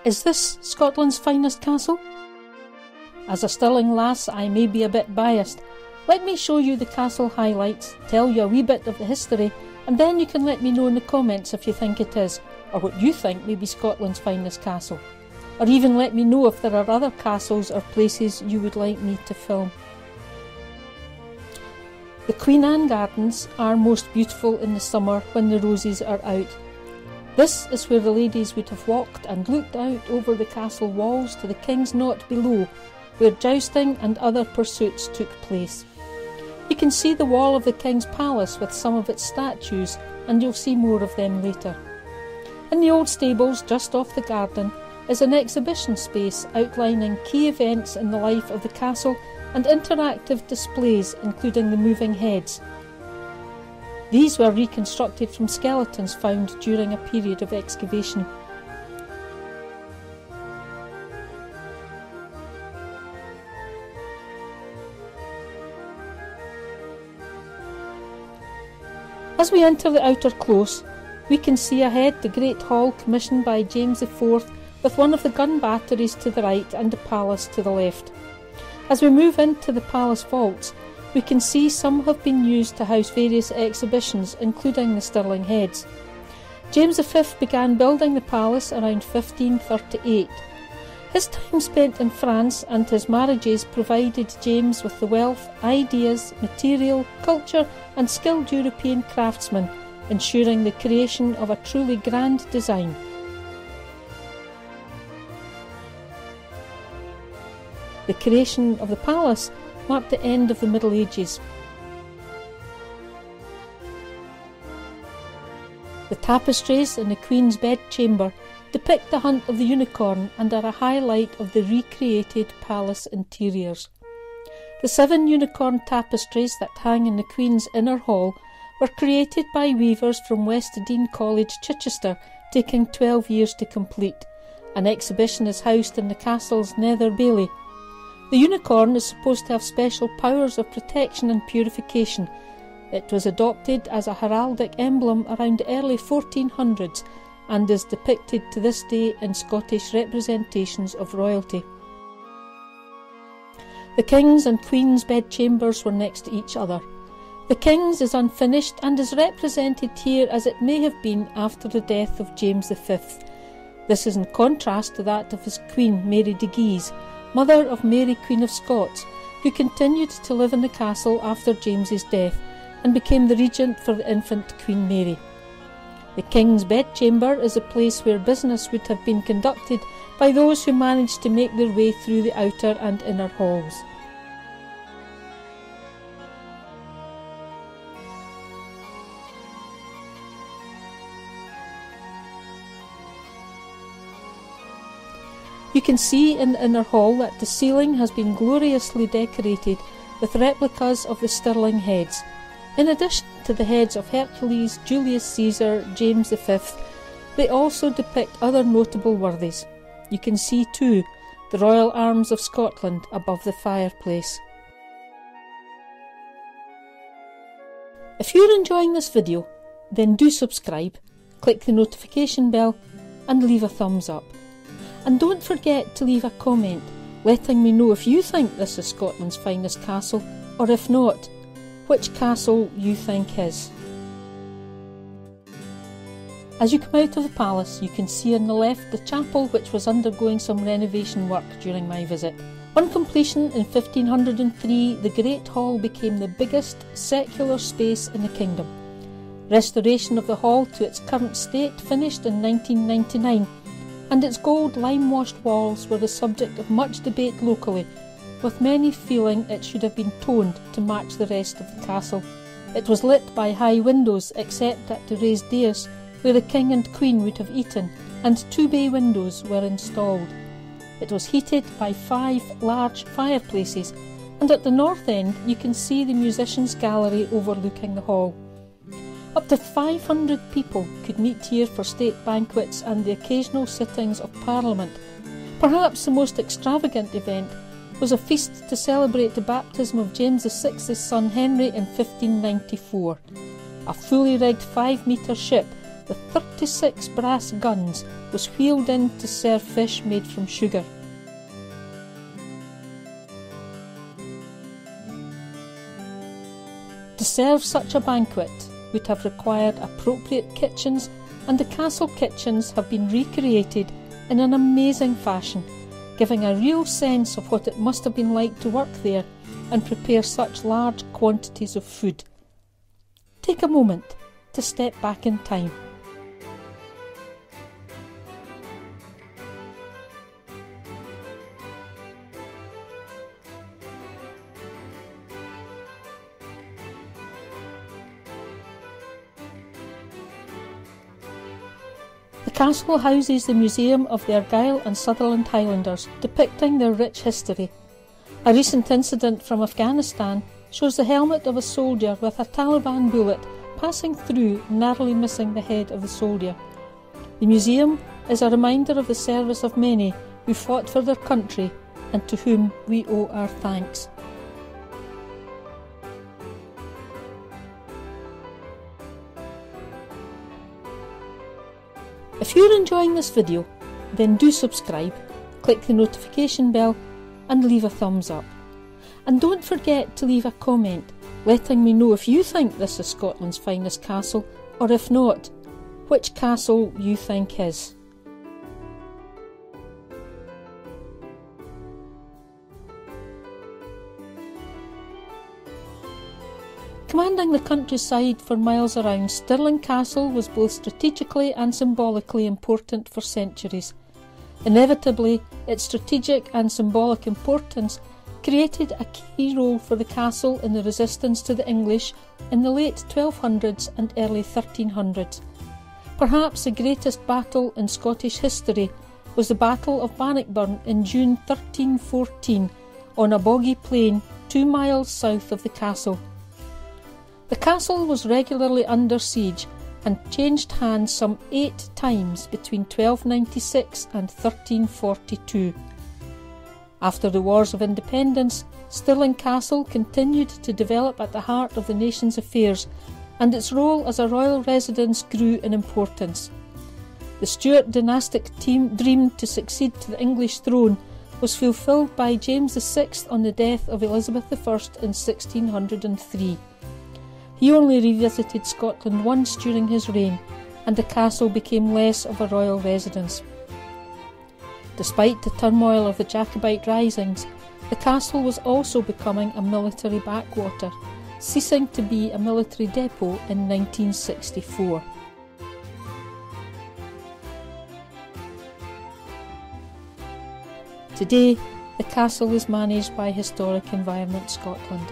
Is this Scotland's finest castle? As a Stirling lass, I may be a bit biased. Let me show you the castle highlights, tell you a wee bit of the history, and then you can let me know in the comments if you think it is, or what you think may be Scotland's finest castle. Or even let me know if there are other castles or places you would like me to film. The Queen Anne Gardens are most beautiful in the summer when the roses are out. This is where the ladies would have walked and looked out over the castle walls to the King's Knot below, where jousting and other pursuits took place. You can see the wall of the King's Palace with some of its statues, and you'll see more of them later. In the old stables just off the garden is an exhibition space outlining key events in the life of the castle and interactive displays including the moving heads. These were reconstructed from skeletons found during a period of excavation. As we enter the outer close, we can see ahead the Great Hall commissioned by James IV with one of the gun batteries to the right and the palace to the left. As we move into the palace vaults, we can see some have been used to house various exhibitions, including the Stirling Heads. James V began building the palace around 1538. His time spent in France and his marriages provided James with the wealth, ideas, material, culture and skilled European craftsmen, ensuring the creation of a truly grand design. The creation of the palace marked the end of the Middle Ages. The tapestries in the Queen's bedchamber depict the hunt of the unicorn and are a highlight of the recreated palace interiors. The 7 unicorn tapestries that hang in the Queen's inner hall were created by weavers from Westdean College, Chichester, taking 12 years to complete. An exhibition is housed in the castle's Nether Bailey. The unicorn is supposed to have special powers of protection and purification. It was adopted as a heraldic emblem around the early 1400s and is depicted to this day in Scottish representations of royalty. The King's and Queen's bedchambers were next to each other. The King's is unfinished and is represented here as it may have been after the death of James V. This is in contrast to that of his Queen, Mary de Guise, mother of Mary Queen of Scots, who continued to live in the castle after James's death and became the regent for the infant Queen Mary. The King's bedchamber is a place where business would have been conducted by those who managed to make their way through the outer and inner halls. You can see in the inner hall that the ceiling has been gloriously decorated with replicas of the Stirling Heads. In addition to the heads of Hercules, Julius Caesar, James V, they also depict other notable worthies. You can see too the Royal Arms of Scotland above the fireplace. If you're enjoying this video, then do subscribe, click the notification bell and leave a thumbs up. And don't forget to leave a comment letting me know if you think this is Scotland's finest castle, or if not, which castle you think is. As you come out of the palace, you can see on the left the chapel, which was undergoing some renovation work during my visit. On completion in 1503, the Great Hall became the biggest secular space in the kingdom. Restoration of the hall to its current state finished in 1999, and its gold lime-washed walls were the subject of much debate locally, with many feeling it should have been toned to match the rest of the castle. It was lit by high windows except at the raised dais where the King and Queen would have eaten, and 2 bay windows were installed. It was heated by 5 large fireplaces, and at the north end you can see the musicians' gallery overlooking the hall. Up to 500 people could meet here for state banquets and the occasional sittings of Parliament. Perhaps the most extravagant event was a feast to celebrate the baptism of James VI's son Henry in 1594. A fully rigged 5-metre ship with 36 brass guns, was wheeled in to serve fish made from sugar. To serve such a banquet would have required appropriate kitchens, and the castle kitchens have been recreated in an amazing fashion, giving a real sense of what it must have been like to work there and prepare such large quantities of food. Take a moment to step back in time. The castle houses the museum of the ARGYLE and Sutherland Highlanders, depicting their rich history. A recent incident from Afghanistan shows the helmet of a soldier with a Taliban bullet passing through, narrowly missing the head of the soldier. The museum is a reminder of the service of many who fought for their country and to whom we owe our thanks. If you're enjoying this video, then do subscribe, click the notification bell and leave a thumbs up. And don't forget to leave a comment letting me know if you think this is Scotland's finest castle, or if not, which castle you think is. Commanding the countryside for miles around, Stirling Castle was both strategically and symbolically important for centuries. Inevitably, its strategic and symbolic importance created a key role for the castle in the resistance to the English in the late 1200s and early 1300s. Perhaps the greatest battle in Scottish history was the Battle of Bannockburn in June 1314 on a boggy plain 2 miles south of the castle. The castle was regularly under siege and changed hands some 8 times between 1296 and 1342. After the Wars of Independence, Stirling Castle continued to develop at the heart of the nation's affairs, and its role as a royal residence grew in importance. The Stuart dynastic dream to succeed to the English throne was fulfilled by James VI on the death of Elizabeth I in 1603. He only revisited Scotland once during his reign, and the castle became less of a royal residence. Despite the turmoil of the Jacobite risings, the castle was also becoming a military backwater, ceasing to be a military depot in 1964. Today, the castle is managed by Historic Environment Scotland.